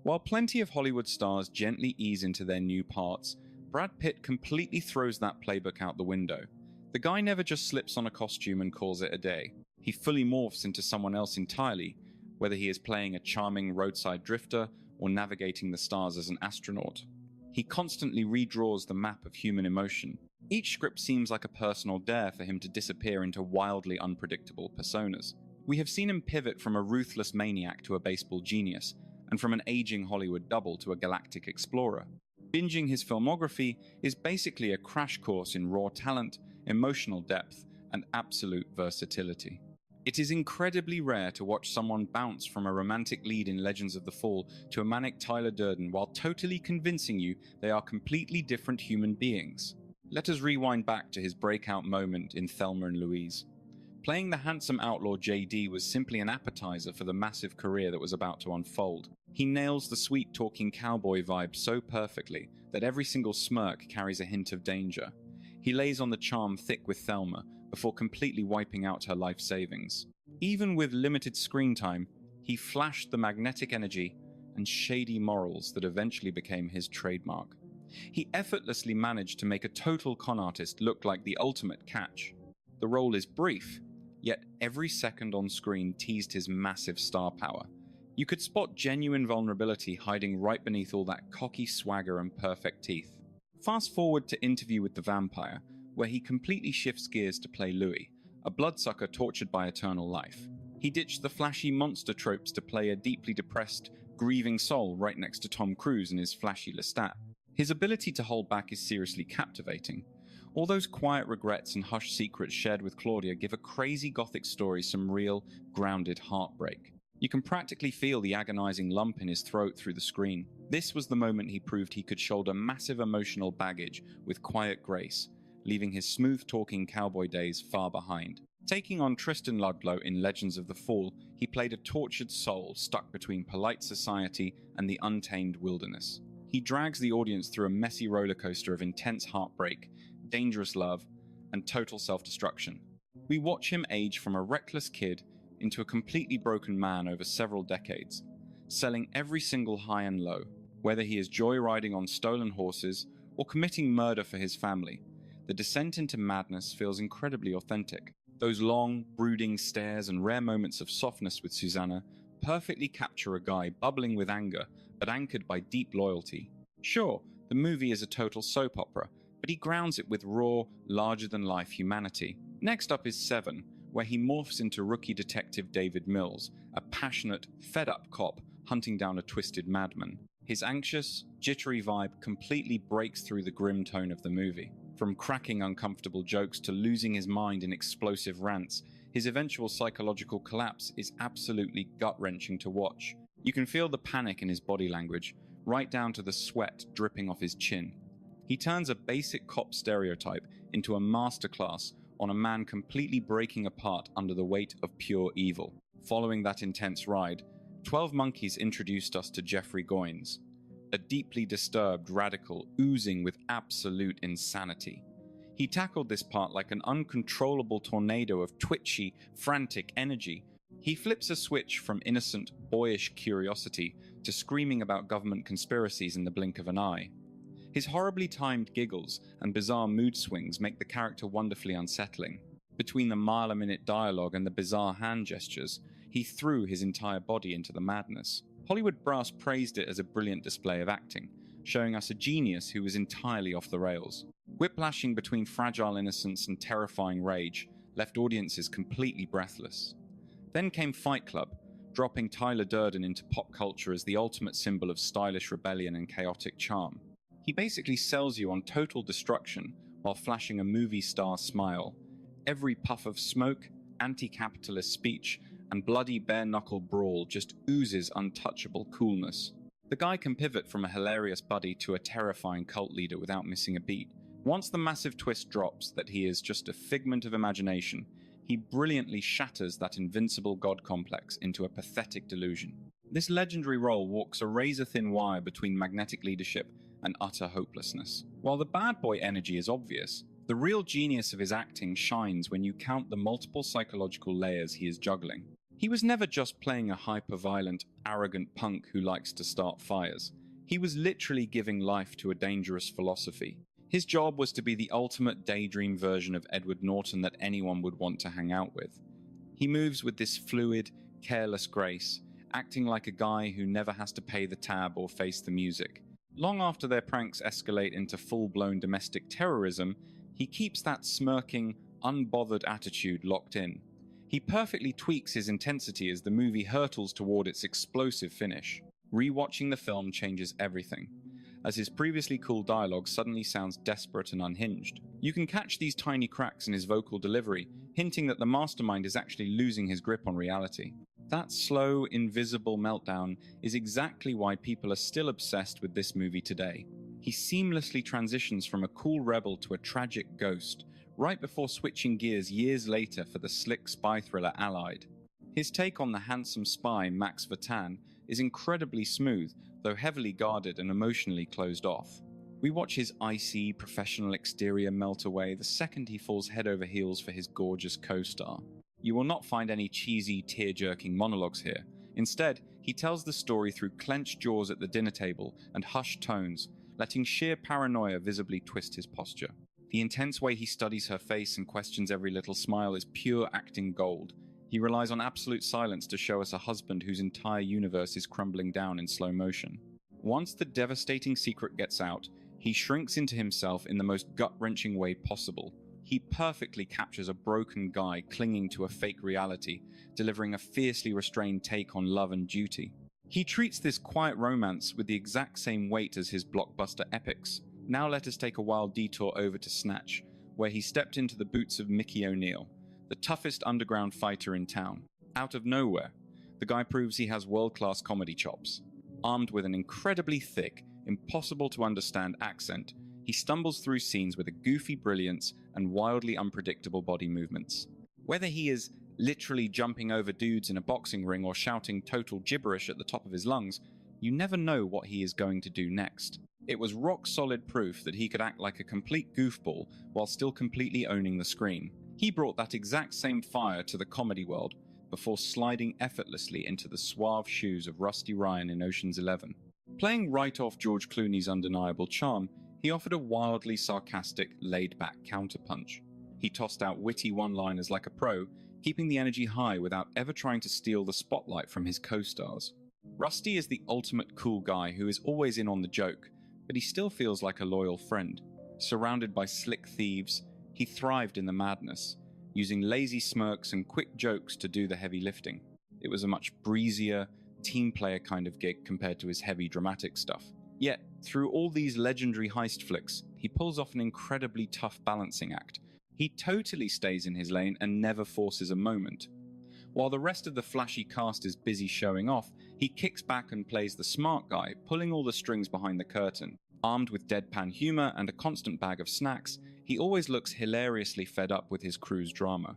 While plenty of Hollywood stars gently ease into their new parts, Brad Pitt completely throws that playbook out the window. The guy never just slips on a costume and calls it a day. He fully morphs into someone else entirely, whether he is playing a charming roadside drifter or navigating the stars as an astronaut. He constantly redraws the map of human emotion. Each script seems like a personal dare for him to disappear into wildly unpredictable personas. We have seen him pivot from a ruthless maniac to a baseball genius, and from an aging Hollywood double to a galactic explorer. Binging his filmography is basically a crash course in raw talent, emotional depth, and absolute versatility. It is incredibly rare to watch someone bounce from a romantic lead in Legends of the Fall to a manic Tyler Durden while totally convincing you they are completely different human beings. Let us rewind back to his breakout moment in Thelma and Louise. Playing the handsome outlaw JD was simply an appetizer for the massive career that was about to unfold. He nails the sweet-talking cowboy vibe so perfectly that every single smirk carries a hint of danger. He lays on the charm thick with Thelma before completely wiping out her life savings. Even with limited screen time, he flashed the magnetic energy and shady morals that eventually became his trademark. He effortlessly managed to make a total con artist look like the ultimate catch. The role is brief, yet every second on screen teased his massive star power. You could spot genuine vulnerability hiding right beneath all that cocky swagger and perfect teeth. Fast forward to Interview with the Vampire, where he completely shifts gears to play Louis, a bloodsucker tortured by eternal life. He ditched the flashy monster tropes to play a deeply depressed, grieving soul right next to Tom Cruise in his flashy Lestat. His ability to hold back is seriously captivating. All those quiet regrets and hushed secrets shared with Claudia give a crazy gothic story some real, grounded heartbreak. You can practically feel the agonizing lump in his throat through the screen. This was the moment he proved he could shoulder massive emotional baggage with quiet grace, leaving his smooth-talking cowboy days far behind. Taking on Tristan Ludlow in Legends of the Fall, he played a tortured soul stuck between polite society and the untamed wilderness. He drags the audience through a messy rollercoaster of intense heartbreak, dangerous love, and total self-destruction. We watch him age from a reckless kid into a completely broken man over several decades, selling every single high and low, whether he is joyriding on stolen horses or committing murder for his family. The descent into madness feels incredibly authentic. Those long, brooding stares and rare moments of softness with Susanna perfectly capture a guy bubbling with anger, but anchored by deep loyalty. Sure, the movie is a total soap opera, but he grounds it with raw, larger-than-life humanity. Next up is Seven, where he morphs into rookie detective David Mills, a passionate, fed-up cop hunting down a twisted madman. His anxious, jittery vibe completely breaks through the grim tone of the movie. From cracking uncomfortable jokes to losing his mind in explosive rants, his eventual psychological collapse is absolutely gut-wrenching to watch. You can feel the panic in his body language, right down to the sweat dripping off his chin. He turns a basic cop stereotype into a masterclass on a man completely breaking apart under the weight of pure evil. Following that intense ride, 12 Monkeys introduced us to Jeffrey Goins, a deeply disturbed radical oozing with absolute insanity. He tackled this part like an uncontrollable tornado of twitchy, frantic energy. He flips a switch from innocent, boyish curiosity to screaming about government conspiracies in the blink of an eye. His horribly timed giggles and bizarre mood swings make the character wonderfully unsettling. Between the mile-a-minute dialogue and the bizarre hand gestures, he threw his entire body into the madness. Hollywood brass praised it as a brilliant display of acting, showing us a genius who was entirely off the rails. Whiplashing between fragile innocence and terrifying rage left audiences completely breathless. Then came Fight Club, dropping Tyler Durden into pop culture as the ultimate symbol of stylish rebellion and chaotic charm. He basically sells you on total destruction while flashing a movie star smile. Every puff of smoke, anti-capitalist speech, and bloody bare-knuckle brawl just oozes untouchable coolness. The guy can pivot from a hilarious buddy to a terrifying cult leader without missing a beat. Once the massive twist drops that he is just a figment of imagination, he brilliantly shatters that invincible god complex into a pathetic delusion. This legendary role walks a razor-thin wire between magnetic leadership and utter hopelessness. While the bad boy energy is obvious, the real genius of his acting shines when you count the multiple psychological layers he is juggling. He was never just playing a hyper-violent, arrogant punk who likes to start fires. He was literally giving life to a dangerous philosophy. His job was to be the ultimate daydream version of Edward Norton that anyone would want to hang out with. He moves with this fluid, careless grace, acting like a guy who never has to pay the tab or face the music. Long after their pranks escalate into full-blown domestic terrorism, he keeps that smirking, unbothered attitude locked in. He perfectly tweaks his intensity as the movie hurtles toward its explosive finish. Rewatching the film changes everything, as his previously cool dialogue suddenly sounds desperate and unhinged. You can catch these tiny cracks in his vocal delivery, hinting that the mastermind is actually losing his grip on reality. That slow, invisible meltdown is exactly why people are still obsessed with this movie today. He seamlessly transitions from a cool rebel to a tragic ghost, right before switching gears years later for the slick spy thriller Allied. His take on the handsome spy Max Vertan is incredibly smooth, though heavily guarded and emotionally closed off. We watch his icy, professional exterior melt away the second he falls head over heels for his gorgeous co-star. You will not find any cheesy, tear-jerking monologues here. Instead, he tells the story through clenched jaws at the dinner table and hushed tones, letting sheer paranoia visibly twist his posture. The intense way he studies her face and questions every little smile is pure acting gold. He relies on absolute silence to show us a husband whose entire universe is crumbling down in slow motion. Once the devastating secret gets out, he shrinks into himself in the most gut-wrenching way possible. He perfectly captures a broken guy clinging to a fake reality, delivering a fiercely restrained take on love and duty. He treats this quiet romance with the exact same weight as his blockbuster epics. Now let us take a wild detour over to Snatch, where he stepped into the boots of Mickey O'Neill, the toughest underground fighter in town. Out of nowhere, the guy proves he has world-class comedy chops. Armed with an incredibly thick, impossible-to-understand accent, he stumbles through scenes with a goofy brilliance and wildly unpredictable body movements. Whether he is literally jumping over dudes in a boxing ring or shouting total gibberish at the top of his lungs, you never know what he is going to do next. It was rock-solid proof that he could act like a complete goofball while still completely owning the screen. He brought that exact same fire to the comedy world before sliding effortlessly into the suave shoes of Rusty Ryan in Ocean's 11. Playing right off George Clooney's undeniable charm, he offered a wildly sarcastic, laid-back counterpunch. He tossed out witty one-liners like a pro, keeping the energy high without ever trying to steal the spotlight from his co-stars. Rusty is the ultimate cool guy who is always in on the joke, but he still feels like a loyal friend. Surrounded by slick thieves, he thrived in the madness, using lazy smirks and quick jokes to do the heavy lifting. It was a much breezier, team player kind of gig compared to his heavy dramatic stuff. Yet, through all these legendary heist flicks, he pulls off an incredibly tough balancing act. He totally stays in his lane and never forces a moment. While the rest of the flashy cast is busy showing off, he kicks back and plays the smart guy, pulling all the strings behind the curtain. Armed with deadpan humor and a constant bag of snacks, he always looks hilariously fed up with his crew's drama.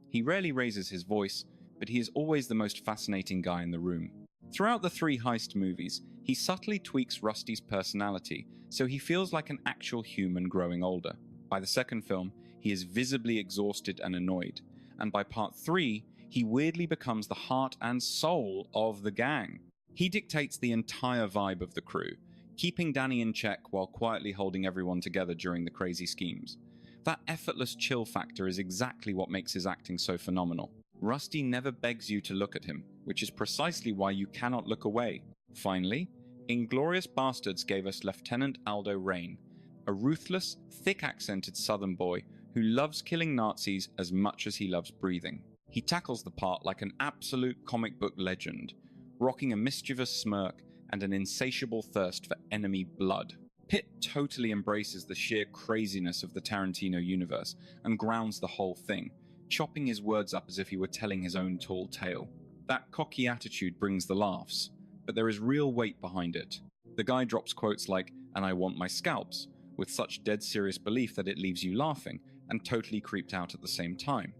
He rarely raises his voice, but he is always the most fascinating guy in the room. Throughout the three heist movies, he subtly tweaks Rusty's personality, so he feels like an actual human growing older. By the second film, he is visibly exhausted and annoyed, and by part 3, he weirdly becomes the heart and soul of the gang. He dictates the entire vibe of the crew, keeping Danny in check while quietly holding everyone together during the crazy schemes. That effortless chill factor is exactly what makes his acting so phenomenal. Rusty never begs you to look at him, which is precisely why you cannot look away. Finally, Inglourious Basterds gave us Lieutenant Aldo Raine, a ruthless, thick-accented southern boy who loves killing Nazis as much as he loves breathing. He tackles the part like an absolute comic book legend, rocking a mischievous smirk and an insatiable thirst for enemy blood. Pitt totally embraces the sheer craziness of the Tarantino universe and grounds the whole thing, chopping his words up as if he were telling his own tall tale. That cocky attitude brings the laughs, but there is real weight behind it. The guy drops quotes like, "and I want my scalps," with such dead serious belief that it leaves you laughing and totally creeped out at the same time.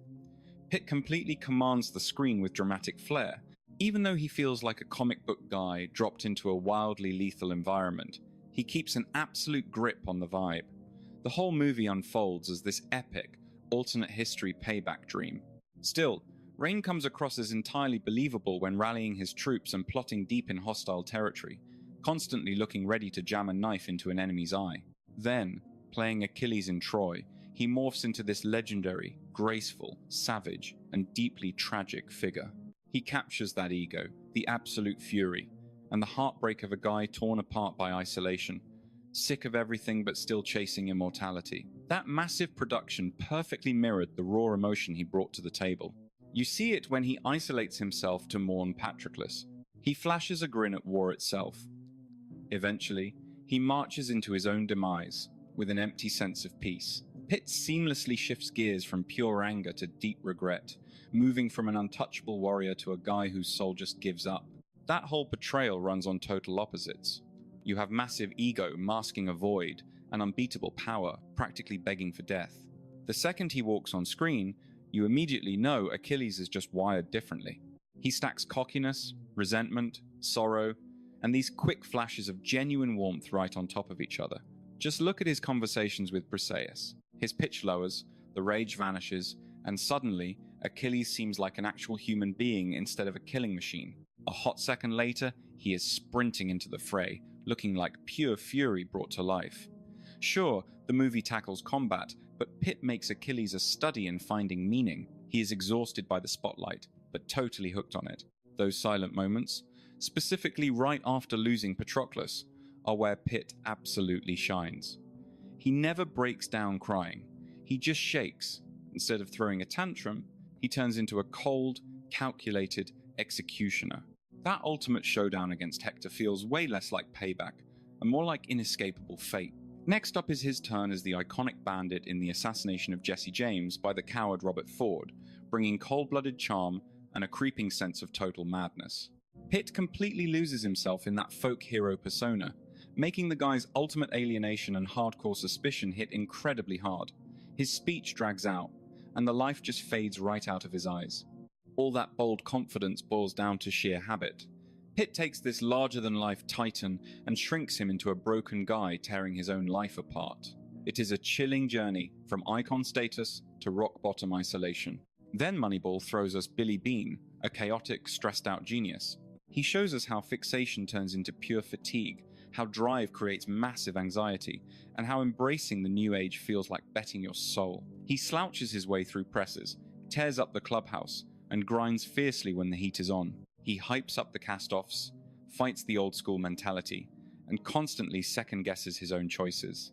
Pitt completely commands the screen with dramatic flair. Even though he feels like a comic book guy dropped into a wildly lethal environment, he keeps an absolute grip on the vibe. The whole movie unfolds as this epic, alternate history payback dream. Still, Rain comes across as entirely believable when rallying his troops and plotting deep in hostile territory, constantly looking ready to jam a knife into an enemy's eye. Then, playing Achilles in Troy, he morphs into this legendary, graceful, savage, and deeply tragic figure. He captures that ego, the absolute fury, and the heartbreak of a guy torn apart by isolation, sick of everything but still chasing immortality. That massive production perfectly mirrored the raw emotion he brought to the table. You see it when he isolates himself to mourn Patroclus. He flashes a grin at war itself. Eventually, he marches into his own demise, with an empty sense of peace. Pitt seamlessly shifts gears from pure anger to deep regret, moving from an untouchable warrior to a guy whose soul just gives up. That whole portrayal runs on total opposites. You have massive ego masking a void, and unbeatable power practically begging for death. The second he walks on screen, you immediately know Achilles is just wired differently. He stacks cockiness, resentment, sorrow, and these quick flashes of genuine warmth right on top of each other. Just look at his conversations with Briseis. His pitch lowers, the rage vanishes, and suddenly, Achilles seems like an actual human being instead of a killing machine. A hot second later, he is sprinting into the fray, looking like pure fury brought to life. Sure, the movie tackles combat, but Pitt makes Achilles a study in finding meaning. He is exhausted by the spotlight, but totally hooked on it. Those silent moments, specifically right after losing Patroclus, are where Pitt absolutely shines. He never breaks down crying. He just shakes. Instead of throwing a tantrum, he turns into a cold, calculated executioner. That ultimate showdown against Hector feels way less like payback, and more like inescapable fate. Next up is his turn as the iconic bandit in the assassination of Jesse James by the coward Robert Ford, bringing cold-blooded charm and a creeping sense of total madness. Pitt completely loses himself in that folk hero persona, making the guy's ultimate alienation and hardcore suspicion hit incredibly hard. His speech drags out, and the life just fades right out of his eyes. All that bold confidence boils down to sheer habit. Pitt takes this larger-than-life titan and shrinks him into a broken guy tearing his own life apart. It is a chilling journey from icon status to rock-bottom isolation. Then Moneyball throws us Billy Bean, a chaotic, stressed-out genius. He shows us how fixation turns into pure fatigue, how drive creates massive anxiety, and how embracing the new age feels like betting your soul. He slouches his way through presses, tears up the clubhouse, and grinds fiercely when the heat is on. He hypes up the cast-offs, fights the old-school mentality, and constantly second-guesses his own choices.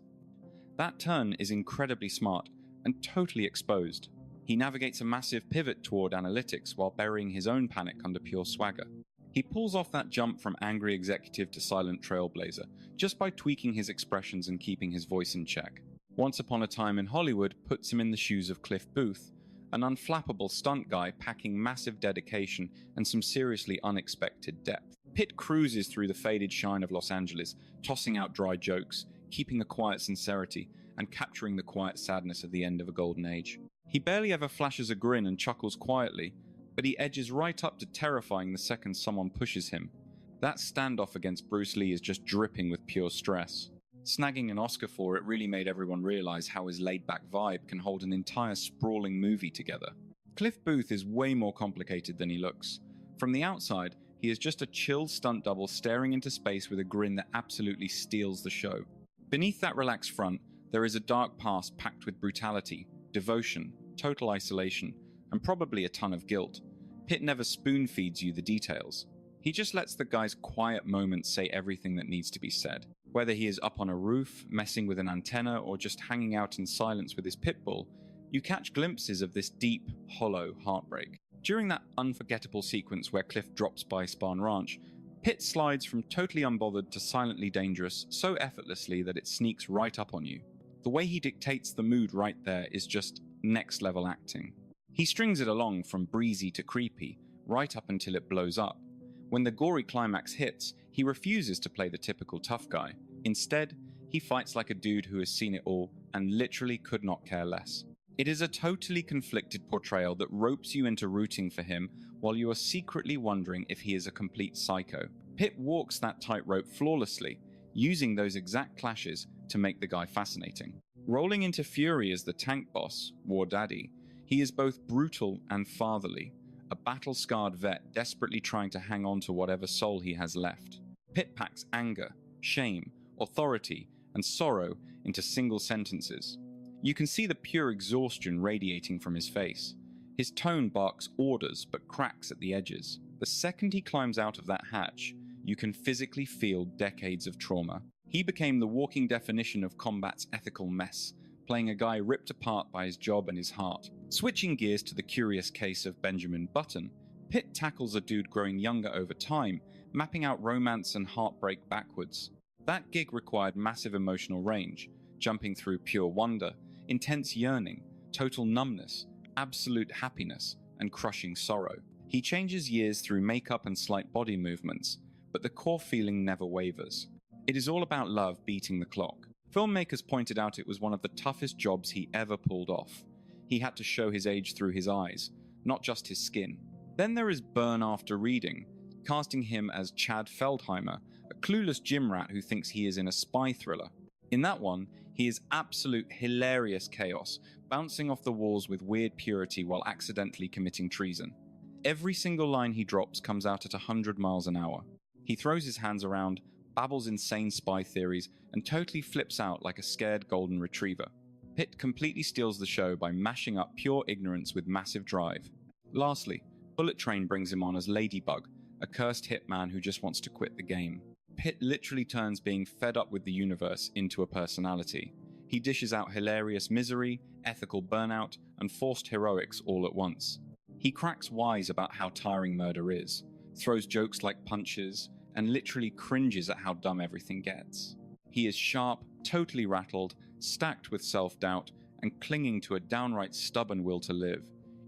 That turn is incredibly smart and totally exposed. He navigates a massive pivot toward analytics while burying his own panic under pure swagger. He pulls off that jump from angry executive to silent trailblazer, just by tweaking his expressions and keeping his voice in check. Once Upon a Time in Hollywood puts him in the shoes of Cliff Booth, an unflappable stunt guy packing massive dedication and some seriously unexpected depth. Pitt cruises through the faded shine of Los Angeles, tossing out dry jokes, keeping a quiet sincerity, and capturing the quiet sadness of the end of a golden age. He barely ever flashes a grin and chuckles quietly, but he edges right up to terrifying the second someone pushes him. That standoff against Bruce Lee is just dripping with pure stress. Snagging an Oscar for it really made everyone realize how his laid-back vibe can hold an entire sprawling movie together. Cliff Booth is way more complicated than he looks. From the outside, he is just a chill stunt double staring into space with a grin that absolutely steals the show. Beneath that relaxed front, there is a dark past packed with brutality, devotion, total isolation, and probably a ton of guilt. Pitt never spoon-feeds you the details. He just lets the guy's quiet moments say everything that needs to be said. Whether he is up on a roof, messing with an antenna, or just hanging out in silence with his pit bull, you catch glimpses of this deep, hollow heartbreak. During that unforgettable sequence where Cliff drops by Spahn Ranch, Pitt slides from totally unbothered to silently dangerous so effortlessly that it sneaks right up on you. The way he dictates the mood right there is just next-level acting. He strings it along from breezy to creepy, right up until it blows up. When the gory climax hits, he refuses to play the typical tough guy. Instead, he fights like a dude who has seen it all and literally could not care less. It is a totally conflicted portrayal that ropes you into rooting for him while you are secretly wondering if he is a complete psycho. Pitt walks that tightrope flawlessly, using those exact clashes to make the guy fascinating. Rolling into fury as the tank boss, War Daddy, he is both brutal and fatherly, a battle-scarred vet desperately trying to hang on to whatever soul he has left. Pitt packs anger, shame, authority, and sorrow into single sentences. You can see the pure exhaustion radiating from his face. His tone barks orders but cracks at the edges. The second he climbs out of that hatch, you can physically feel decades of trauma. He became the walking definition of combat's ethical mess, playing a guy ripped apart by his job and his heart. Switching gears to the curious case of Benjamin Button, Pitt tackles a dude growing younger over time, mapping out romance and heartbreak backwards. That gig required massive emotional range, jumping through pure wonder, intense yearning, total numbness, absolute happiness, and crushing sorrow. He changes years through makeup and slight body movements, but the core feeling never wavers. It is all about love beating the clock. Filmmakers pointed out it was one of the toughest jobs he ever pulled off. He had to show his age through his eyes, not just his skin. Then there is Burn After Reading, casting him as Chad Feldheimer, a clueless gym rat who thinks he is in a spy thriller. In that one, he is absolute hilarious chaos, bouncing off the walls with weird purity while accidentally committing treason. Every single line he drops comes out at 100 miles an hour. He throws his hands around, babbles insane spy theories, and totally flips out like a scared golden retriever. Pitt completely steals the show by mashing up pure ignorance with massive drive. Lastly, Bullet Train brings him on as Ladybug, a cursed hitman who just wants to quit the game. Pitt literally turns being fed up with the universe into a personality. He dishes out hilarious misery, ethical burnout, and forced heroics all at once. He cracks wise about how tiring murder is, throws jokes like punches, and literally cringes at how dumb everything gets. He is sharp, totally rattled, stacked with self-doubt, and clinging to a downright stubborn will to live.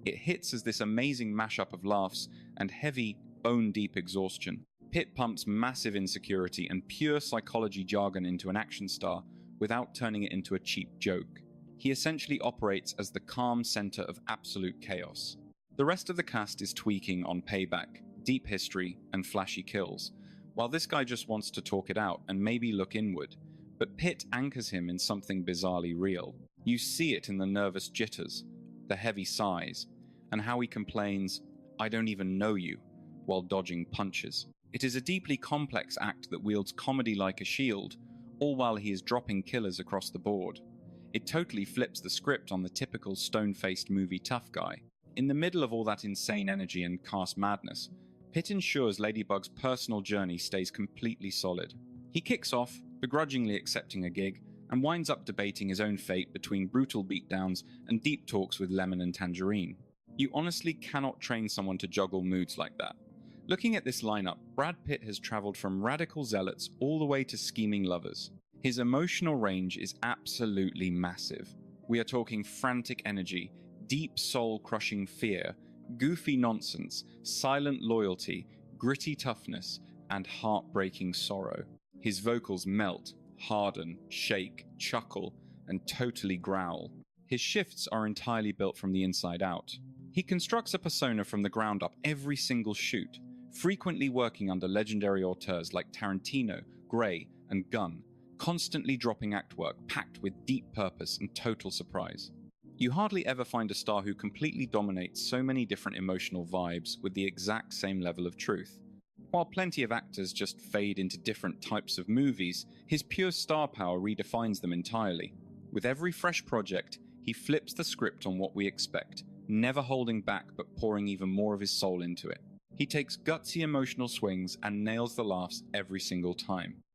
It hits as this amazing mashup of laughs and heavy, bone-deep exhaustion. Pitt pumps massive insecurity and pure psychology jargon into an action star without turning it into a cheap joke. He essentially operates as the calm center of absolute chaos. The rest of the cast is tweaking on payback, deep history, and flashy kills, while this guy just wants to talk it out and maybe look inward. But Pitt anchors him in something bizarrely real. You see it in the nervous jitters, the heavy sighs, and how he complains, "I don't even know you," while dodging punches. It is a deeply complex act that wields comedy like a shield, all while he is dropping killers across the board. It totally flips the script on the typical stone-faced movie tough guy. In the middle of all that insane energy and cast madness, Pitt ensures Ladybug's personal journey stays completely solid. He kicks off, begrudgingly accepting a gig, and winds up debating his own fate between brutal beatdowns and deep talks with Lemon and Tangerine. You honestly cannot train someone to juggle moods like that. Looking at this lineup, Brad Pitt has traveled from radical zealots all the way to scheming lovers. His emotional range is absolutely massive. We are talking frantic energy, deep soul-crushing fear, goofy nonsense, silent loyalty, gritty toughness, and heartbreaking sorrow. His vocals melt, harden, shake, chuckle, and totally growl. His shifts are entirely built from the inside out. He constructs a persona from the ground up every single shoot, frequently working under legendary auteurs like Tarantino, Gray, and Gunn, constantly dropping act work packed with deep purpose and total surprise. You hardly ever find a star who completely dominates so many different emotional vibes with the exact same level of truth. While plenty of actors just fade into different types of movies, his pure star power redefines them entirely. With every fresh project, he flips the script on what we expect, never holding back but pouring even more of his soul into it. He takes gutsy emotional swings and nails the laughs every single time.